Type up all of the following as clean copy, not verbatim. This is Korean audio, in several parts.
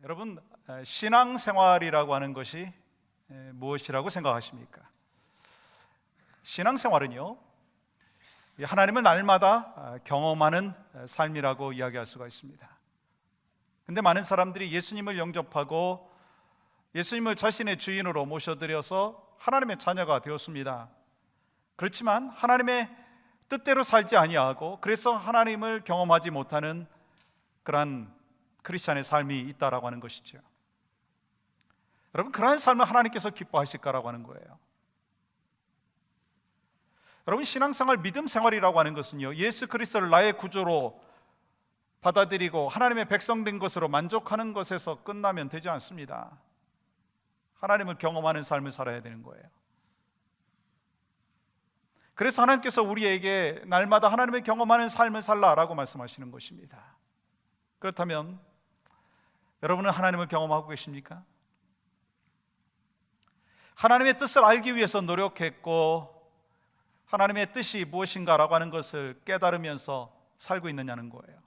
여러분, 신앙생활이라고 하는 것이 무엇이라고 생각하십니까? 신앙생활은요, 하나님을 날마다 경험하는 삶이라고 이야기할 수가 있습니다. 근데 많은 사람들이 예수님을 영접하고 예수님을 자신의 주인으로 모셔드려서 하나님의 자녀가 되었습니다. 그렇지만 하나님의 뜻대로 살지 아니하고 그래서 하나님을 경험하지 못하는 그러한 크리스찬의 삶이 있다라고 하는 것이죠. 여러분, 그러한 삶을 하나님께서 기뻐하실까라고 하는 거예요. 여러분, 신앙생활, 믿음생활이라고 하는 것은요, 예수 그리스도를 나의 구주로 받아들이고 하나님의 백성된 것으로 만족하는 것에서 끝나면 되지 않습니다. 하나님을 경험하는 삶을 살아야 되는 거예요. 그래서 하나님께서 우리에게 날마다 하나님을 경험하는 삶을 살라라고 말씀하시는 것입니다. 그렇다면 여러분은 하나님을 경험하고 계십니까? 하나님의 뜻을 알기 위해서 노력했고 하나님의 뜻이 무엇인가라고 하는 것을 깨달으면서 살고 있느냐는 거예요.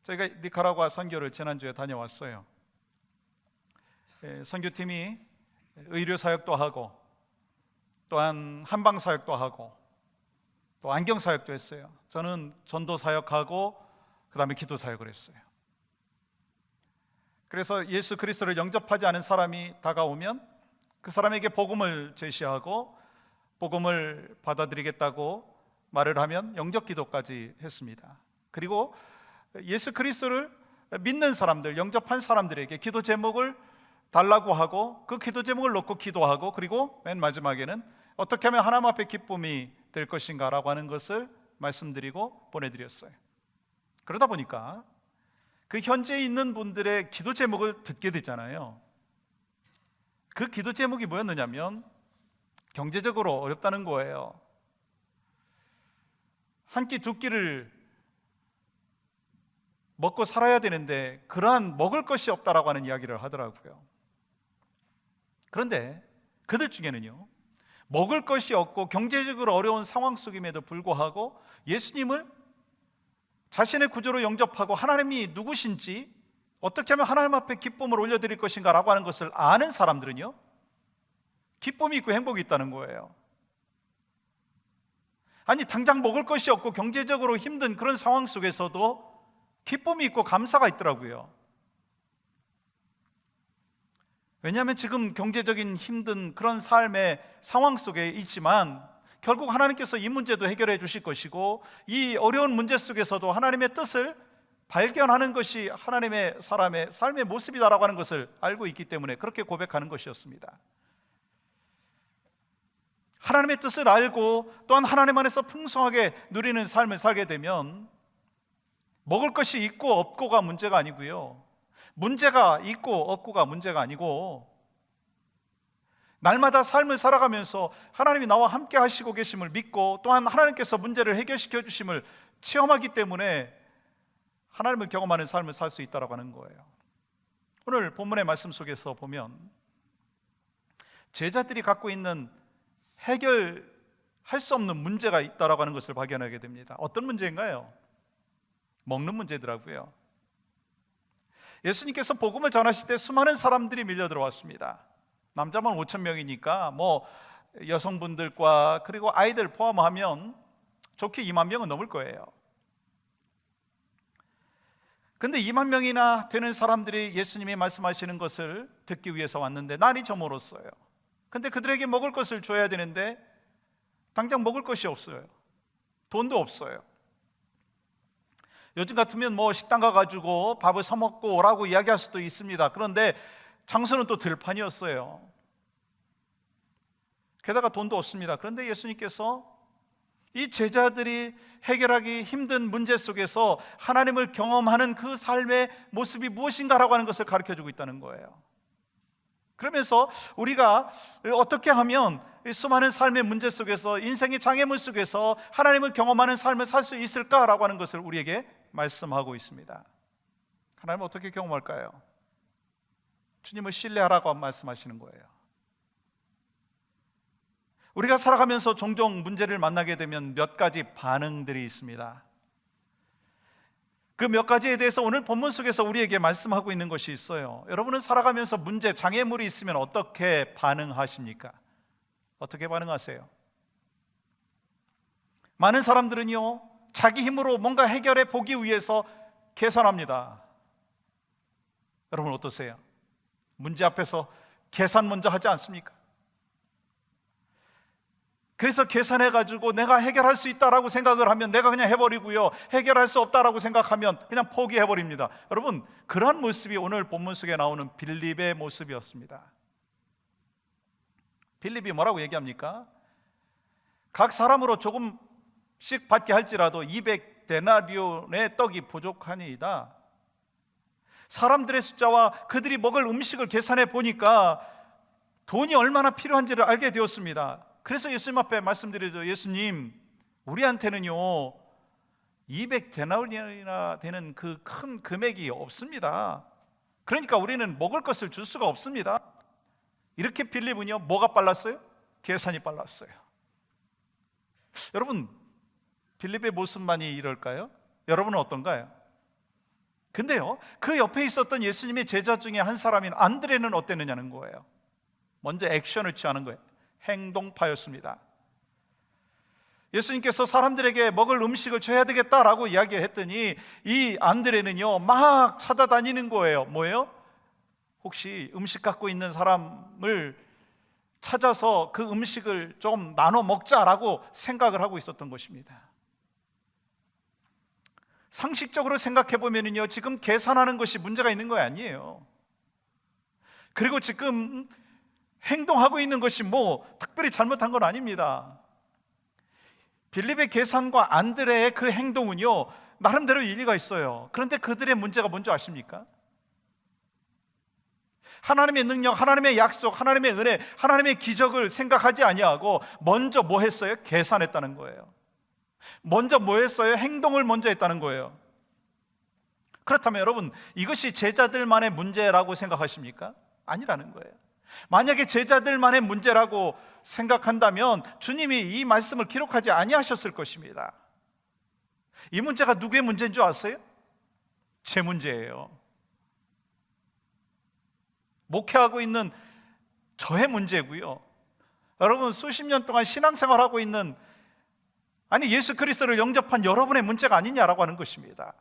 저희가 니카라과 선교를 지난주에 다녀왔어요. 선교팀이 의료 사역도 하고 또한 한방 사역도 하고 또 안경 사역도 했어요. 저는 전도 사역하고 그 다음에 기도 사역을 했어요. 그래서 예수 그리스도를 영접하지 않은 사람이 다가오면 그 사람에게 복음을 제시하고 복음을 받아들이겠다고 말을 하면 영접 기도까지 했습니다. 그리고 예수 그리스도를 믿는 사람들, 영접한 사람들에게 기도 제목을 달라고 하고 그 기도 제목을 놓고 기도하고 그리고 맨 마지막에는 어떻게 하면 하나님 앞에 기쁨이 될 것인가 라고 하는 것을 말씀드리고 보내드렸어요. 그러다 보니까 그 현지에 있는 분들의 기도 제목을 듣게 되잖아요. 그 기도 제목이 뭐였느냐면 경제적으로 어렵다는 거예요. 한 끼 두 끼를 먹고 살아야 되는데 그러한 먹을 것이 없다라고 하는 이야기를 하더라고요. 그런데 그들 중에는요, 먹을 것이 없고 경제적으로 어려운 상황 속임에도 불구하고 예수님을 자신의 구주로 영접하고 하나님이 누구신지 어떻게 하면 하나님 앞에 기쁨을 올려드릴 것인가 라고 하는 것을 아는 사람들은요, 기쁨이 있고 행복이 있다는 거예요. 아니, 당장 먹을 것이 없고 경제적으로 힘든 그런 상황 속에서도 기쁨이 있고 감사가 있더라고요. 왜냐하면 지금 경제적인 힘든 그런 삶의 상황 속에 있지만 결국 하나님께서 이 문제도 해결해 주실 것이고 이 어려운 문제 속에서도 하나님의 뜻을 발견하는 것이 하나님의 사람의 삶의 모습이다라고 하는 것을 알고 있기 때문에 그렇게 고백하는 것이었습니다. 하나님의 뜻을 알고 또한 하나님 안에서 풍성하게 누리는 삶을 살게 되면 먹을 것이 있고 없고가 문제가 아니고요, 문제가 있고 없고가 문제가 아니고 날마다 삶을 살아가면서 하나님이 나와 함께 하시고 계심을 믿고 또한 하나님께서 문제를 해결시켜 주심을 체험하기 때문에 하나님을 경험하는 삶을 살 수 있다고 하는 거예요. 오늘 본문의 말씀 속에서 보면 제자들이 갖고 있는 해결할 수 없는 문제가 있다고 하는 것을 발견하게 됩니다. 어떤 문제인가요? 먹는 문제더라고요. 예수님께서 복음을 전하실 때 수많은 사람들이 밀려 들어왔습니다. 남자만 5천 명이니까 뭐 여성분들과 그리고 아이들 포함하면 좋게 2만 명은 넘을 거예요. 근데 2만 명이나 되는 사람들이 예수님이 말씀하시는 것을 듣기 위해서 왔는데 날이 저물었어요. 근데 그들에게 먹을 것을 줘야 되는데 당장 먹을 것이 없어요. 돈도 없어요. 요즘 같으면 뭐 식당 가가지고 밥을 사 먹고 오라고 이야기할 수도 있습니다. 그런데 장소는 또 들판이었어요. 게다가 돈도 없습니다. 그런데 예수님께서 이 제자들이 해결하기 힘든 문제 속에서 하나님을 경험하는 그 삶의 모습이 무엇인가라고 하는 것을 가르쳐주고 있다는 거예요. 그러면서 우리가 어떻게 하면 이 수많은 삶의 문제 속에서, 인생의 장애물 속에서 하나님을 경험하는 삶을 살 수 있을까라고 하는 것을 우리에게 말씀하고 있습니다. 하나님 어떻게 경험할까요? 주님을 신뢰하라고 말씀하시는 거예요. 우리가 살아가면서 종종 문제를 만나게 되면 몇 가지 반응들이 있습니다. 그 몇 가지에 대해서 오늘 본문 속에서 우리에게 말씀하고 있는 것이 있어요. 여러분은 살아가면서 문제, 장애물이 있으면 어떻게 반응하십니까? 어떻게 반응하세요? 많은 사람들은요, 자기 힘으로 뭔가 해결해 보기 위해서 계산합니다. 여러분 어떠세요? 문제 앞에서 계산 먼저 하지 않습니까? 그래서 계산해가지고 내가 해결할 수 있다라고 생각을 하면 내가 그냥 해버리고요, 해결할 수 없다라고 생각하면 그냥 포기해버립니다. 여러분, 그러한 모습이 오늘 본문 속에 나오는 빌립의 모습이었습니다. 빌립이 뭐라고 얘기합니까? 각 사람으로 조금씩 받게 할지라도 200데나리온의 떡이 부족하니이다. 사람들의 숫자와 그들이 먹을 음식을 계산해 보니까 돈이 얼마나 필요한지를 알게 되었습니다. 그래서 예수님 앞에 말씀드리죠. 예수님, 우리한테는요 200데나리온이나 되는 그 큰 금액이 없습니다. 그러니까 우리는 먹을 것을 줄 수가 없습니다. 이렇게 빌립은요, 뭐가 빨랐어요? 계산이 빨랐어요. 여러분, 빌립의 모습만이 이럴까요? 여러분은 어떤가요? 근데요, 그 옆에 있었던 예수님의 제자 중에 한 사람인 안드레는 어땠느냐는 거예요. 먼저 액션을 취하는 거예요. 행동파였습니다. 예수님께서 사람들에게 먹을 음식을 줘야 되겠다라고 이야기를 했더니 이 안드레는요 막 찾아다니는 거예요. 뭐예요? 혹시 음식 갖고 있는 사람을 찾아서 그 음식을 좀 나눠 먹자라고 생각을 하고 있었던 것입니다. 상식적으로 생각해 보면요, 지금 계산하는 것이 문제가 있는 거 아니에요. 그리고 지금 행동하고 있는 것이 뭐 특별히 잘못한 건 아닙니다. 빌립의 계산과 안드레의 그 행동은요 나름대로 일리가 있어요. 그런데 그들의 문제가 뭔지 아십니까? 하나님의 능력, 하나님의 약속, 하나님의 은혜, 하나님의 기적을 생각하지 아니하고 먼저 뭐 했어요? 계산했다는 거예요. 먼저 뭐 했어요? 행동을 먼저 했다는 거예요. 그렇다면 여러분, 이것이 제자들만의 문제라고 생각하십니까? 아니라는 거예요. 만약에 제자들만의 문제라고 생각한다면 주님이 이 말씀을 기록하지 아니하셨을 것입니다. 이 문제가 누구의 문제인 줄 아세요? 제 문제예요. 목회하고 있는 저의 문제고요. 여러분, 수십 년 동안 신앙생활하고 있는, 아니 예수 그리스도를 영접한 여러분의 문제가 아니냐라고 하는 것입니다.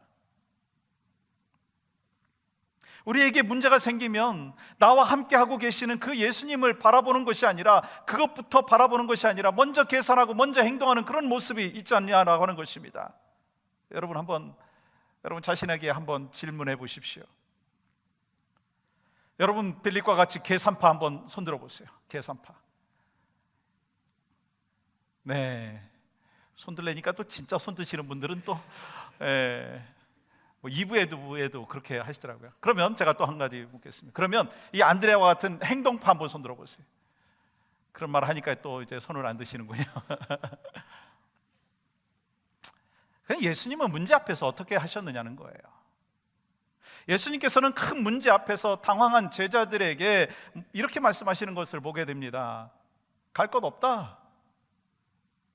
우리에게 문제가 생기면 나와 함께 하고 계시는 그 예수님을 바라보는 것이 아니라, 그것부터 바라보는 것이 아니라 먼저 계산하고 먼저 행동하는 그런 모습이 있지 않냐라고 하는 것입니다. 여러분 자신에게 한번 질문해 보십시오. 여러분 빌립과 같이 계산파 한번 손들어 보세요. 계산파. 네, 손들래니까 또 진짜 손드시는 분들은 또 2부에도 그렇게 하시더라고요. 그러면 제가 또 한 가지 묻겠습니다. 그러면 이 안드레와 같은 행동파 한번 손들어 보세요. 그런 말 하니까 또 이제 손을 안 드시는군요. 예수님은 문제 앞에서 어떻게 하셨느냐는 거예요. 예수님께서는 큰 문제 앞에서 당황한 제자들에게 이렇게 말씀하시는 것을 보게 됩니다. 갈 것 없다.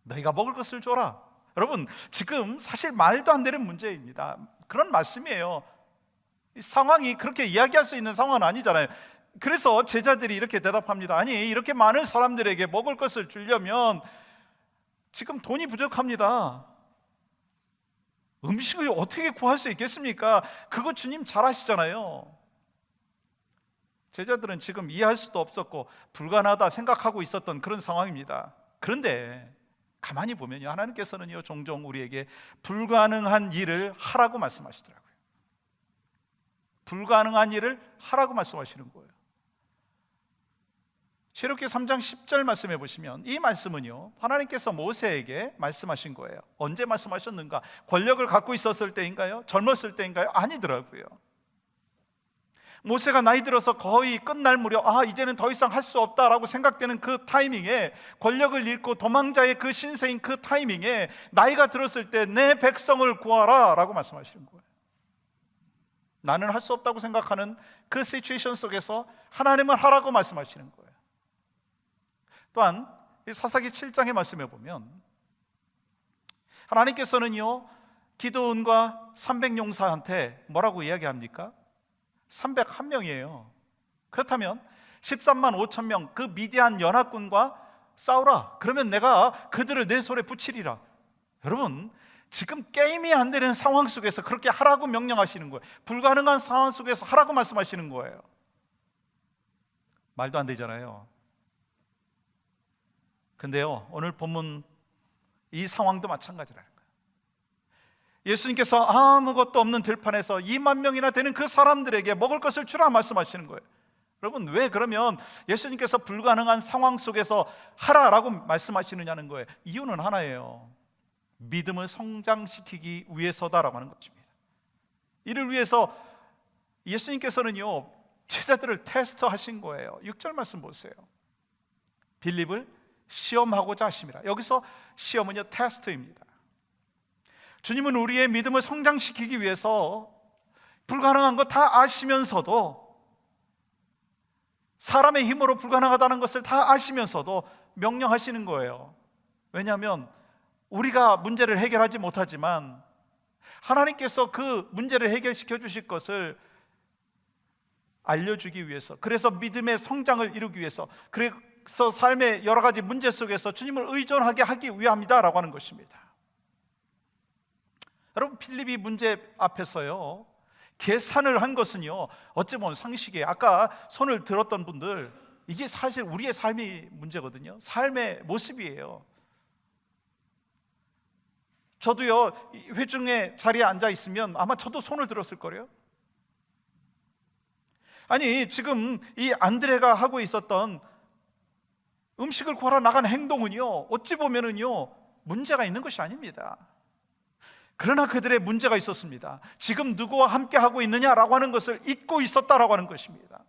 너희가 먹을 것을 줘라. 여러분, 지금 사실 말도 안 되는 문제입니다. 그런 말씀이에요. 이 상황이 그렇게 이야기할 수 있는 상황은 아니잖아요. 그래서 제자들이 이렇게 대답합니다. 아니, 이렇게 많은 사람들에게 먹을 것을 주려면 지금 돈이 부족합니다. 음식을 어떻게 구할 수 있겠습니까? 그거 주님 잘 아시잖아요. 제자들은 지금 이해할 수도 없었고 불가능하다 생각하고 있었던 그런 상황입니다. 그런데 가만히 보면요, 하나님께서는요 종종 우리에게 불가능한 일을 하라고 말씀하시더라고요. 불가능한 일을 하라고 말씀하시는 거예요. 출애굽기 3장 10절 말씀해 보시면 이 말씀은요 하나님께서 모세에게 말씀하신 거예요. 언제 말씀하셨는가? 권력을 갖고 있었을 때인가요? 젊었을 때인가요? 아니더라고요. 모세가 나이 들어서 거의 끝날 무렵 이제는 더 이상 할 수 없다라고 생각되는 그 타이밍에, 권력을 잃고 도망자의 그 신세인 그 타이밍에 나이가 들었을 때 내 백성을 구하라 라고 말씀하시는 거예요. 나는 할 수 없다고 생각하는 그 시츄에이션 속에서 하나님은 하라고 말씀하시는 거예요. 또한 이 사사기 7장의 말씀에 보면 하나님께서는요, 기드온과 300용사한테 뭐라고 이야기합니까? 301명이에요. 그렇다면 13만 5천 명 그 미디안 연합군과 싸우라. 그러면 내가 그들을 내 손에 붙이리라. 여러분, 지금 게임이 안 되는 상황 속에서 그렇게 하라고 명령하시는 거예요. 불가능한 상황 속에서 하라고 말씀하시는 거예요. 말도 안 되잖아요. 근데요, 오늘 본문 이 상황도 마찬가지라는 거예요. 예수님께서 아무것도 없는 들판에서 2만 명이나 되는 그 사람들에게 먹을 것을 주라 말씀하시는 거예요. 여러분, 왜 그러면 예수님께서 불가능한 상황 속에서 하라라고 말씀하시느냐는 거예요. 이유는 하나예요. 믿음을 성장시키기 위해서다라고 하는 것입니다. 이를 위해서 예수님께서는요, 제자들을 테스트하신 거예요. 6절 말씀 보세요. 빌립을 시험하고자 하심이라. 여기서 시험은요, 테스트입니다. 주님은 우리의 믿음을 성장시키기 위해서 불가능한 거 다 아시면서도, 사람의 힘으로 불가능하다는 것을 다 아시면서도 명령하시는 거예요. 왜냐하면 우리가 문제를 해결하지 못하지만 하나님께서 그 문제를 해결시켜 주실 것을 알려주기 위해서, 그래서 믿음의 성장을 이루기 위해서, 그래서 삶의 여러 가지 문제 속에서 주님을 의존하게 하기 위함이다라고 하는 것입니다. 여러분, 필립이 문제 앞에서요, 계산을 한 것은요, 어찌 보면 상식이에요. 아까 손을 들었던 분들, 이게 사실 우리의 삶의 문제거든요. 삶의 모습이에요. 저도요, 회중의 자리에 앉아 있으면 아마 저도 손을 들었을 거예요. 아니, 지금 이 안드레가 하고 있었던 음식을 구하러 나간 행동은요, 어찌 보면은요, 문제가 있는 것이 아닙니다. 그러나 그들의 문제가 있었습니다. 지금 누구와 함께 하고 있느냐라고 하는 것을 잊고 있었다라고 하는 것입니다.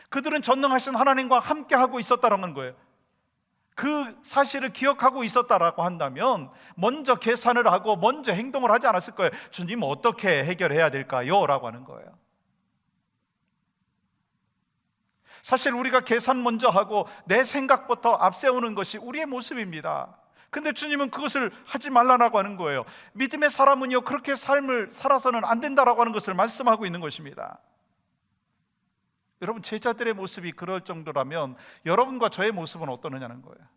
그들은 전능하신 하나님과 함께 하고 있었다라는 거예요. 그 사실을 기억하고 있었다라고 한다면 먼저 계산을 하고 먼저 행동을 하지 않았을 거예요. 주님, 어떻게 해결해야 될까요? 라고 하는 거예요. 사실 우리가 계산 먼저 하고 내 생각부터 앞세우는 것이 우리의 모습입니다. 근데 주님은 그것을 하지 말라고 하는 거예요. 믿음의 사람은요, 그렇게 삶을 살아서는 안 된다라고 하는 것을 말씀하고 있는 것입니다. 여러분, 제자들의 모습이 그럴 정도라면 여러분과 저의 모습은 어떠느냐는 거예요.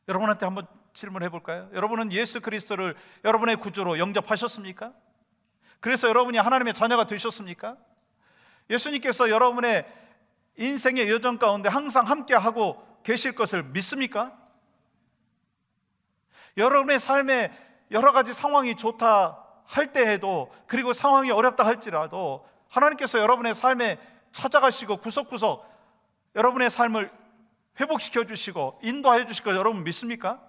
여러분한테 한번 질문해 볼까요? 여러분은 예수 그리스도를 여러분의 구주로 영접하셨습니까? 그래서 여러분이 하나님의 자녀가 되셨습니까? 예수님께서 여러분의 인생의 여정 가운데 항상 함께하고 계실 것을 믿습니까? 여러분의 삶에 여러 가지 상황이 좋다 할 때에도, 그리고 상황이 어렵다 할지라도 하나님께서 여러분의 삶에 찾아가시고 구석구석 여러분의 삶을 회복시켜 주시고 인도하여 주실 것 여러분 믿습니까?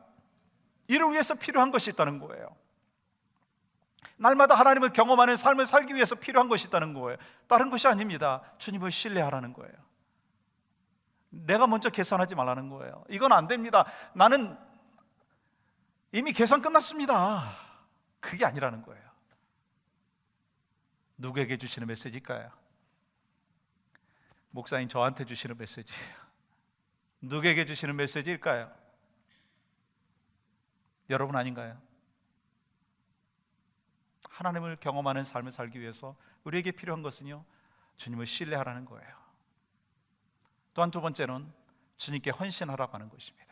이를 위해서 필요한 것이 있다는 거예요. 날마다 하나님을 경험하는 삶을 살기 위해서 필요한 것이 있다는 거예요. 다른 것이 아닙니다. 주님을 신뢰하라는 거예요. 내가 먼저 계산하지 말라는 거예요. 이건 안 됩니다. 나는 이미 계산 끝났습니다. 그게 아니라는 거예요. 누구에게 주시는 메시지일까요? 목사님, 저한테 주시는 메시지예요. 누구에게 주시는 메시지일까요? 여러분 아닌가요? 하나님을 경험하는 삶을 살기 위해서 우리에게 필요한 것은요, 주님을 신뢰하라는 거예요. 또한 두 번째는 주님께 헌신하라고 하는 것입니다.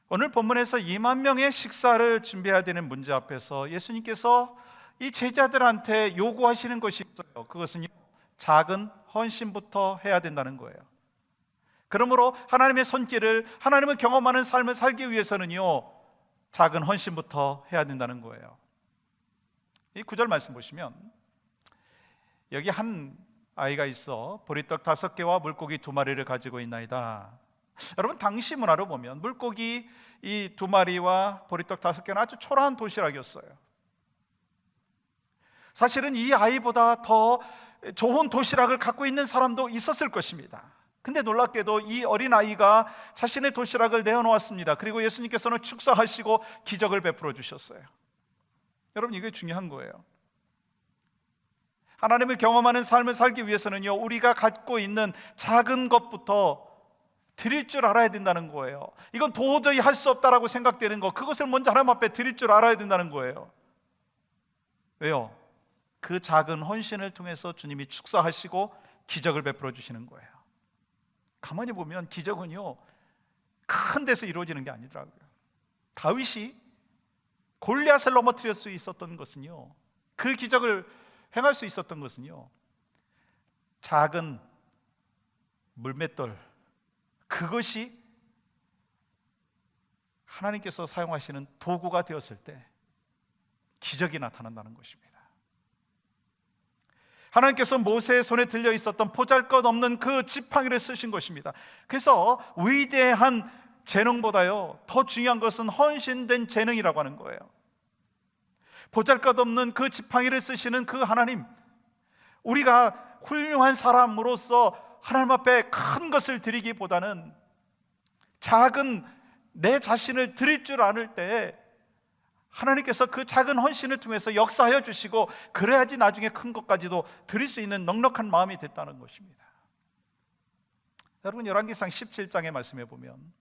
오늘 본문에서 2만 명의 식사를 준비해야 되는 문제 앞에서 예수님께서 이 제자들한테 요구하시는 것이 있어요. 그것은 작은 헌신부터 해야 된다는 거예요. 그러므로 하나님의 손길을, 하나님을 경험하는 삶을 살기 위해서는요, 작은 헌신부터 해야 된다는 거예요. 이 9절 말씀 보시면, 여기 한 아이가 있어 보리떡 5개와 물고기 2마리를 가지고 있나이다. 여러분, 당시 문화로 보면 물고기 이 2마리와 보리떡 5개는 아주 초라한 도시락이었어요. 사실은 이 아이보다 더 좋은 도시락을 갖고 있는 사람도 있었을 것입니다. 근데 놀랍게도 이 어린아이가 자신의 도시락을 내어놓았습니다. 그리고 예수님께서는 축사하시고 기적을 베풀어 주셨어요. 여러분, 이게 중요한 거예요. 하나님을 경험하는 삶을 살기 위해서는요, 우리가 갖고 있는 작은 것부터 드릴 줄 알아야 된다는 거예요. 이건 도저히 할 수 없다라고 생각되는 거, 그것을 먼저 하나님 앞에 드릴 줄 알아야 된다는 거예요. 왜요? 그 작은 헌신을 통해서 주님이 축사하시고 기적을 베풀어 주시는 거예요. 가만히 보면 기적은요, 큰 데서 이루어지는 게 아니더라고요. 다윗이 골리앗을 넘어뜨릴 수 있었던 것은요, 그 기적을 행할 수 있었던 것은요, 작은 물맷돌, 그것이 하나님께서 사용하시는 도구가 되었을 때 기적이 나타난다는 것입니다. 하나님께서 모세의 손에 들려 있었던 보잘것없는 그 지팡이를 쓰신 것입니다. 그래서 위대한 재능보다요, 더 중요한 것은 헌신된 재능이라고 하는 거예요. 보잘것없는 그 지팡이를 쓰시는 그 하나님, 우리가 훌륭한 사람으로서 하나님 앞에 큰 것을 드리기보다는 작은 내 자신을 드릴 줄 아는 때에 하나님께서 그 작은 헌신을 통해서 역사하여 주시고, 그래야지 나중에 큰 것까지도 드릴 수 있는 넉넉한 마음이 됐다는 것입니다. 여러분, 열왕기상 17장의 말씀에 보면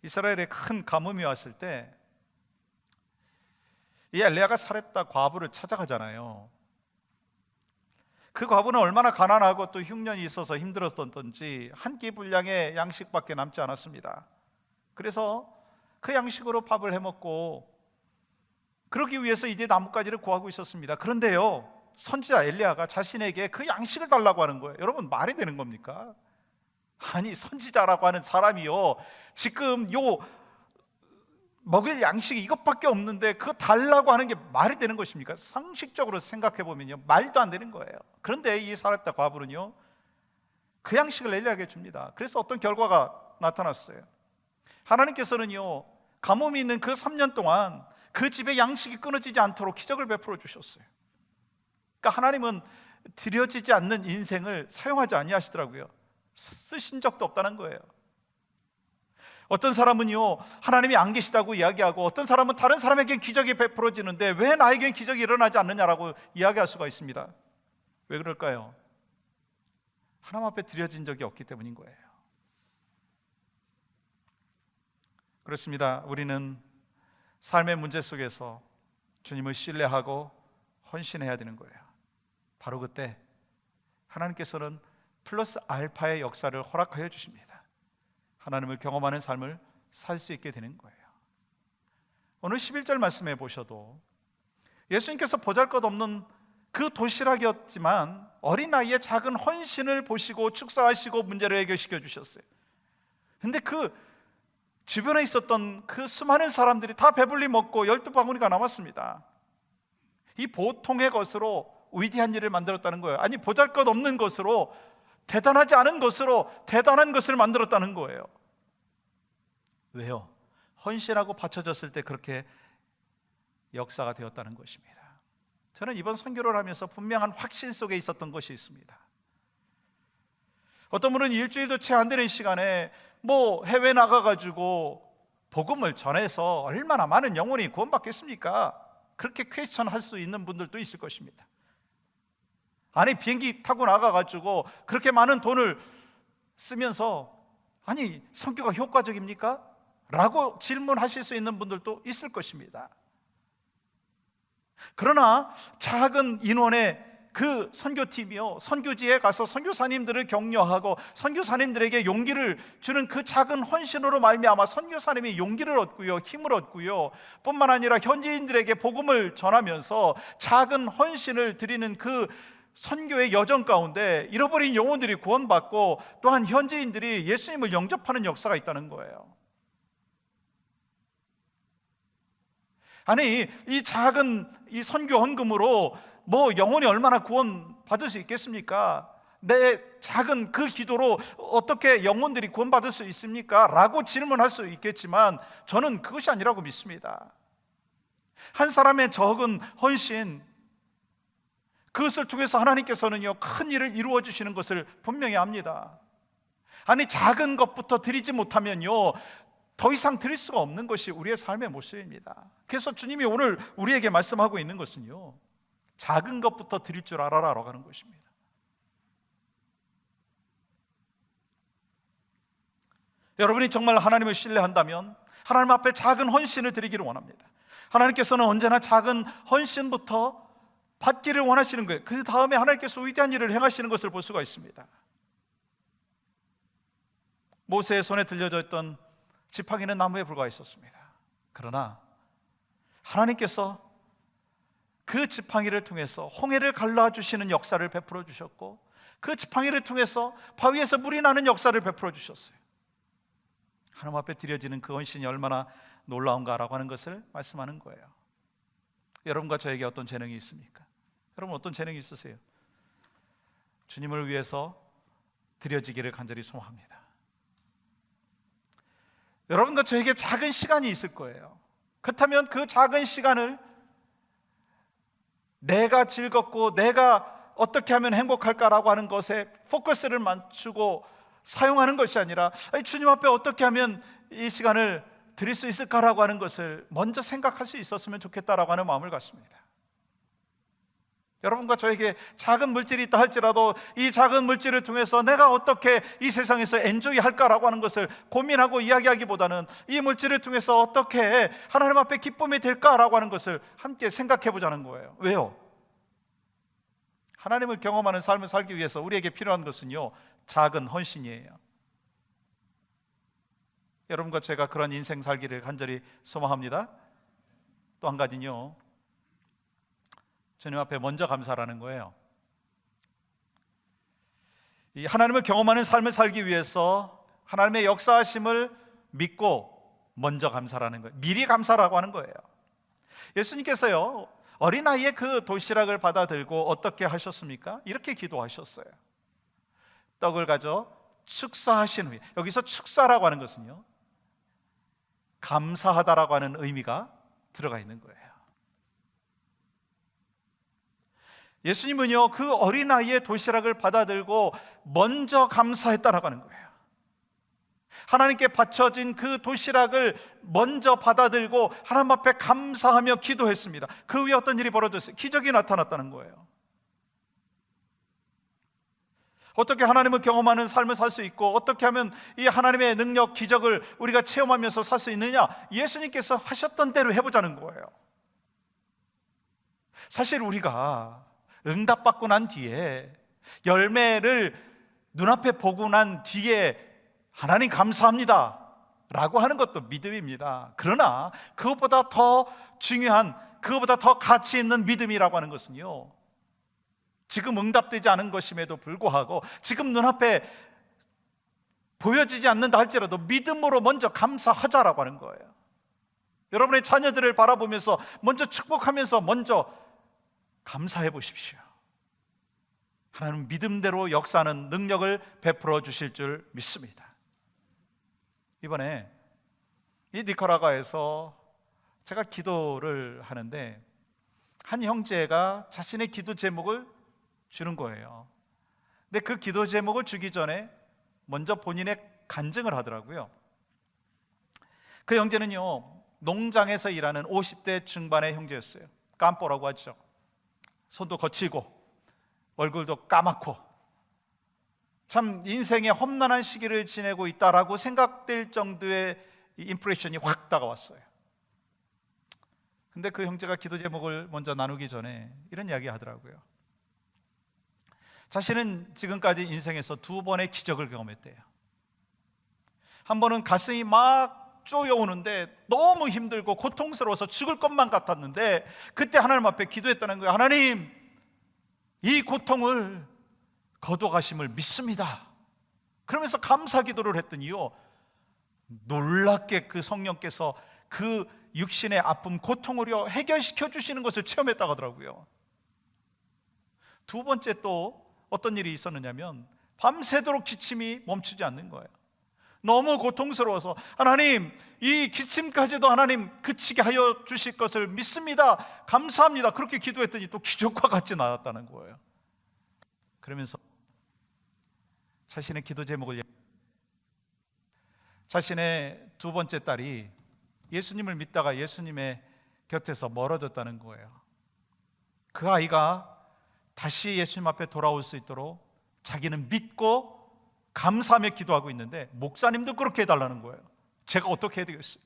이스라엘에 큰 가뭄이 왔을 때 이 엘리야가 사렙다 과부를 찾아가잖아요. 그 과부는 얼마나 가난하고 또 흉년이 있어서 힘들었던지 한 끼 분량의 양식밖에 남지 않았습니다. 그래서 그 양식으로 밥을 해먹고 그러기 위해서 이제 나뭇가지를 구하고 있었습니다. 그런데요, 선지자 엘리야가 자신에게 그 양식을 달라고 하는 거예요. 여러분, 말이 되는 겁니까? 아니, 선지자라고 하는 사람이요, 지금 요 먹을 양식이 이것밖에 없는데 그거 달라고 하는 게 말이 되는 것입니까? 상식적으로 생각해 보면요, 말도 안 되는 거예요. 그런데 이 사렙다 과부는요, 그 양식을 엘리야에게 줍니다. 그래서 어떤 결과가 나타났어요. 하나님께서는요, 가뭄이 있는 그 3년 동안 그 집에 양식이 끊어지지 않도록 기적을 베풀어 주셨어요. 그러니까 하나님은 드려지지 않는 인생을 사용하지 아니하시더라고요. 쓰신 적도 없다는 거예요. 어떤 사람은요, 하나님이 안 계시다고 이야기하고, 어떤 사람은 다른 사람에겐 기적이 베풀어지는데 왜 나에겐 기적이 일어나지 않느냐라고 이야기할 수가 있습니다. 왜 그럴까요? 하나님 앞에 드려진 적이 없기 때문인 거예요. 그렇습니다. 우리는 삶의 문제 속에서 주님을 신뢰하고 헌신해야 되는 거예요. 바로 그때 하나님께서는 플러스 알파의 역사를 허락하여 주십니다. 하나님을 경험하는 삶을 살 수 있게 되는 거예요. 오늘 11절 말씀해 보셔도 예수님께서 보잘것없는 그 도시락이었지만 어린아이의 작은 헌신을 보시고 축사하시고 문제를 해결시켜 주셨어요. 근데 그 주변에 있었던 그 수많은 사람들이 다 배불리 먹고 12바구니가 남았습니다. 이 보통의 것으로 위대한 일을 만들었다는 거예요. 아니, 보잘것없는 것으로, 대단하지 않은 것으로 대단한 것을 만들었다는 거예요. 왜요? 헌신하고 바쳐졌을 때 그렇게 역사가 되었다는 것입니다. 저는 이번 선교를 하면서 분명한 확신 속에 있었던 것이 있습니다. 어떤 분은 일주일도 채 안 되는 시간에 해외 나가가지고 복음을 전해서 얼마나 많은 영혼이 구원받겠습니까? 그렇게 퀘스천 할 수 있는 분들도 있을 것입니다. 아니, 비행기 타고 나가가지고 그렇게 많은 돈을 쓰면서 아니, 선교가 효과적입니까? 라고 질문하실 수 있는 분들도 있을 것입니다. 그러나 작은 인원의 그 선교팀이요, 선교지에 가서 선교사님들을 격려하고 선교사님들에게 용기를 주는 그 작은 헌신으로 말미암아 선교사님이 용기를 얻고요, 힘을 얻고요, 뿐만 아니라 현지인들에게 복음을 전하면서 작은 헌신을 드리는 그 선교의 여정 가운데 잃어버린 영혼들이 구원받고 또한 현지인들이 예수님을 영접하는 역사가 있다는 거예요. 아니, 이 작은 이 선교 헌금으로 영혼이 얼마나 구원받을 수 있겠습니까? 내 작은 그 기도로 어떻게 영혼들이 구원받을 수 있습니까? 라고 질문할 수 있겠지만 저는 그것이 아니라고 믿습니다. 한 사람의 적은 헌신, 그것을 통해서 하나님께서는요 큰 일을 이루어 주시는 것을 분명히 압니다. 아니, 작은 것부터 드리지 못하면요 더 이상 드릴 수가 없는 것이 우리의 삶의 모습입니다. 그래서 주님이 오늘 우리에게 말씀하고 있는 것은요, 작은 것부터 드릴 줄 알아라 라고 하는 것입니다. 여러분이 정말 하나님을 신뢰한다면 하나님 앞에 작은 헌신을 드리기를 원합니다. 하나님께서는 언제나 작은 헌신부터 받기를 원하시는 거예요. 그 다음에 하나님께서 위대한 일을 행하시는 것을 볼 수가 있습니다. 모세의 손에 들려져 있던 지팡이는 나무에 불과해 있었습니다. 그러나 하나님께서 그 지팡이를 통해서 홍해를 갈라주시는 역사를 베풀어 주셨고, 그 지팡이를 통해서 바위에서 물이 나는 역사를 베풀어 주셨어요. 하나님 앞에 드려지는 그 헌신이 얼마나 놀라운가라고 하는 것을 말씀하는 거예요. 여러분과 저에게 어떤 재능이 있습니까? 여러분 어떤 재능이 있으세요? 주님을 위해서 드려지기를 간절히 소망합니다. 여러분과 저에게 작은 시간이 있을 거예요. 그렇다면 그 작은 시간을 내가 즐겁고 내가 어떻게 하면 행복할까라고 하는 것에 포커스를 맞추고 사용하는 것이 아니라, 주님 앞에 어떻게 하면 이 시간을 드릴 수 있을까라고 하는 것을 먼저 생각할 수 있었으면 좋겠다라고 하는 마음을 갖습니다. 여러분과 저에게 작은 물질이 있다 할지라도 이 작은 물질을 통해서 내가 어떻게 이 세상에서 엔조이 할까라고 하는 것을 고민하고 이야기하기보다는 이 물질을 통해서 어떻게 하나님 앞에 기쁨이 될까라고 하는 것을 함께 생각해 보자는 거예요. 왜요? 하나님을 경험하는 삶을 살기 위해서 우리에게 필요한 것은요, 작은 헌신이에요. 여러분과 제가 그런 인생 살기를 간절히 소망합니다. 또 한 가지는요, 주님 앞에 먼저 감사라는 거예요. 이 하나님을 경험하는 삶을 살기 위해서 하나님의 역사하심을 믿고 먼저 감사라는 거예요. 미리 감사라고 하는 거예요. 예수님께서요, 어린아이의 그 도시락을 받아 들고 어떻게 하셨습니까? 이렇게 기도하셨어요. 떡을 가져 축사하신 후에, 여기서 축사라고 하는 것은요, 감사하다라고 하는 의미가 들어가 있는 거예요. 예수님은요, 그 어린아이의 도시락을 받아들고 먼저 감사했다라고 하는 거예요. 하나님께 바쳐진 그 도시락을 먼저 받아들고 하나님 앞에 감사하며 기도했습니다. 그 위에 어떤 일이 벌어졌어요? 기적이 나타났다는 거예요. 어떻게 하나님을 경험하는 삶을 살 수 있고 어떻게 하면 이 하나님의 능력, 기적을 우리가 체험하면서 살 수 있느냐? 예수님께서 하셨던 대로 해보자는 거예요. 사실 우리가 응답받고 난 뒤에, 열매를 눈앞에 보고 난 뒤에 하나님 감사합니다 라고 하는 것도 믿음입니다. 그러나 그것보다 더 중요한, 그것보다 더 가치 있는 믿음이라고 하는 것은요, 지금 응답되지 않은 것임에도 불구하고 지금 눈앞에 보여지지 않는다 할지라도 믿음으로 먼저 감사하자라고 하는 거예요. 여러분의 자녀들을 바라보면서 먼저 축복하면서 먼저 감사해 보십시오. 하나님은 믿음대로 역사하는 능력을 베풀어 주실 줄 믿습니다. 이번에 이 니카라과에서 제가 기도를 하는데 한 형제가 자신의 기도 제목을 주는 거예요. 근데 그 기도 제목을 주기 전에 먼저 본인의 간증을 하더라고요. 그 형제는요, 농장에서 일하는 50대 중반의 형제였어요. 깜뽀라고 하죠. 손도 거치고 얼굴도 까맣고 참 인생의 험난한 시기를 지내고 있다라고 생각될 정도의 임프레션이 확 다가왔어요. 근데 그 형제가 기도 제목을 먼저 나누기 전에 이런 이야기 하더라고요. 자신은 지금까지 인생에서 2번의 기적을 경험했대요. 한 번은 가슴이 막 쪼여오는데 너무 힘들고 고통스러워서 죽을 것만 같았는데 그때 하나님 앞에 기도했다는 거예요. 하나님, 이 고통을 거둬가심을 믿습니다. 그러면서 감사 기도를 했더니요, 놀랍게 그 성령께서 그 육신의 아픔, 고통을 해결시켜 주시는 것을 체험했다고 하더라고요. 두 번째 또 어떤 일이 있었느냐면 밤새도록 기침이 멈추지 않는 거예요. 너무 고통스러워서 하나님, 이 기침까지도 하나님 그치게 하여 주실 것을 믿습니다, 감사합니다, 그렇게 기도했더니 또 기적과 같이 나왔다는 거예요. 그러면서 자신의 기도 제목을, 자신의 두 번째 딸이 예수님을 믿다가 예수님의 곁에서 멀어졌다는 거예요. 그 아이가 다시 예수님 앞에 돌아올 수 있도록 자기는 믿고 감사하며 기도하고 있는데 목사님도 그렇게 해달라는 거예요. 제가 어떻게 해야 되겠어요?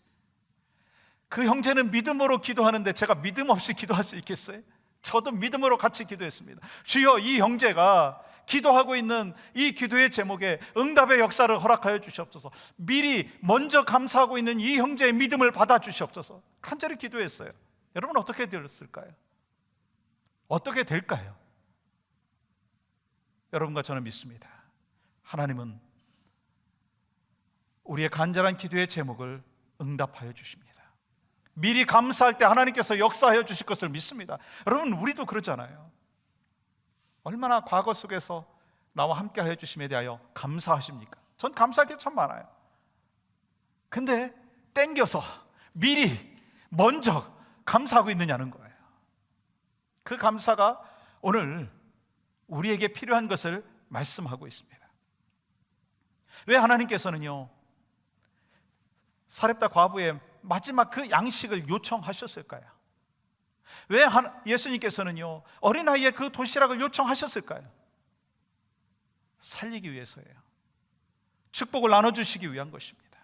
그 형제는 믿음으로 기도하는데 제가 믿음 없이 기도할 수 있겠어요? 저도 믿음으로 같이 기도했습니다. 주여, 이 형제가 기도하고 있는 이 기도의 제목에 응답의 역사를 허락하여 주시옵소서. 미리 먼저 감사하고 있는 이 형제의 믿음을 받아 주시옵소서. 간절히 기도했어요. 여러분, 어떻게 되었을까요? 어떻게 될까요? 여러분과 저는 믿습니다. 하나님은 우리의 간절한 기도의 제목을 응답하여 주십니다. 미리 감사할 때 하나님께서 역사하여 주실 것을 믿습니다. 여러분, 우리도 그러잖아요. 얼마나 과거 속에서 나와 함께 하여 주심에 대하여 감사하십니까? 전 감사할 게 참 많아요. 근데 땡겨서 미리 먼저 감사하고 있느냐는 거예요. 그 감사가 오늘 우리에게 필요한 것을 말씀하고 있습니다. 왜 하나님께서는요, 사렙다 과부의 마지막 그 양식을 요청하셨을까요? 왜 예수님께서는요, 어린아이의 그 도시락을 요청하셨을까요? 살리기 위해서예요. 축복을 나눠주시기 위한 것입니다.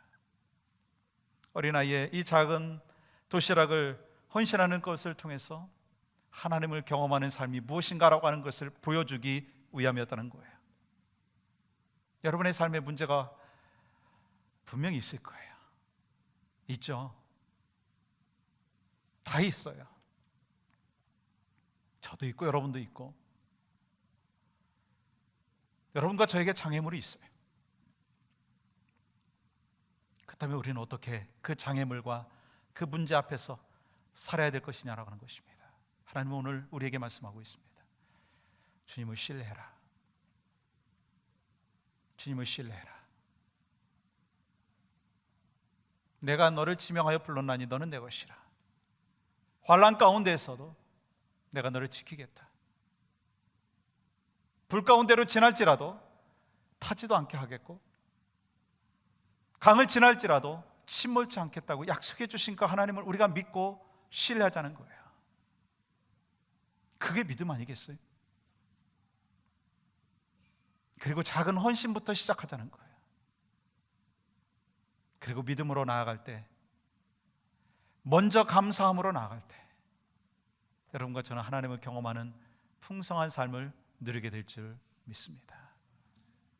어린아이의 이 작은 도시락을 헌신하는 것을 통해서 하나님을 경험하는 삶이 무엇인가라고 하는 것을 보여주기 위함이었다는 거예요. 여러분의 삶에 문제가 분명히 있을 거예요. 있죠. 다 있어요. 저도 있고 여러분도 있고, 여러분과 저에게 장애물이 있어요. 그렇다면 우리는 어떻게 그 장애물과 그 문제 앞에서 살아야 될 것이냐라고 하는 것입니다. 하나님은 오늘 우리에게 말씀하고 있습니다. 주님을 신뢰해라. 주님을 신뢰해라. 내가 너를 지명하여 불렀나니 너는 내 것이라. 환난 가운데에서도 내가 너를 지키겠다. 불 가운데로 지날지라도 타지도 않게 하겠고, 강을 지날지라도 침몰치 않겠다고 약속해 주신 그 하나님을 우리가 믿고 신뢰하자는 거예요. 그게 믿음 아니겠어요? 그리고 작은 헌신부터 시작하자는 거예요. 그리고 믿음으로 나아갈 때, 먼저 감사함으로 나아갈 때, 여러분과 저는 하나님을 경험하는 풍성한 삶을 누리게 될 줄 믿습니다.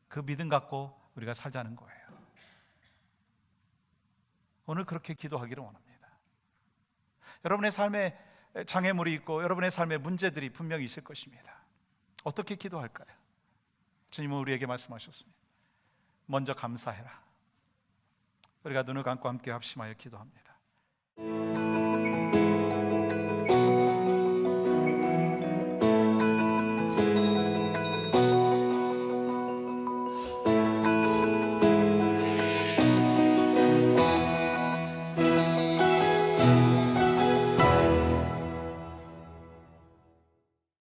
그 믿음 갖고 우리가 살자는 거예요. 오늘 그렇게 기도하기를 원합니다. 여러분의 삶에 장애물이 있고 여러분의 삶에 문제들이 분명히 있을 것입니다. 어떻게 기도할까요? 주님은 우리에게 말씀하셨습니다. 먼저 감사해라. 우리가 눈을 감고 함께 합심하여 기도합니다.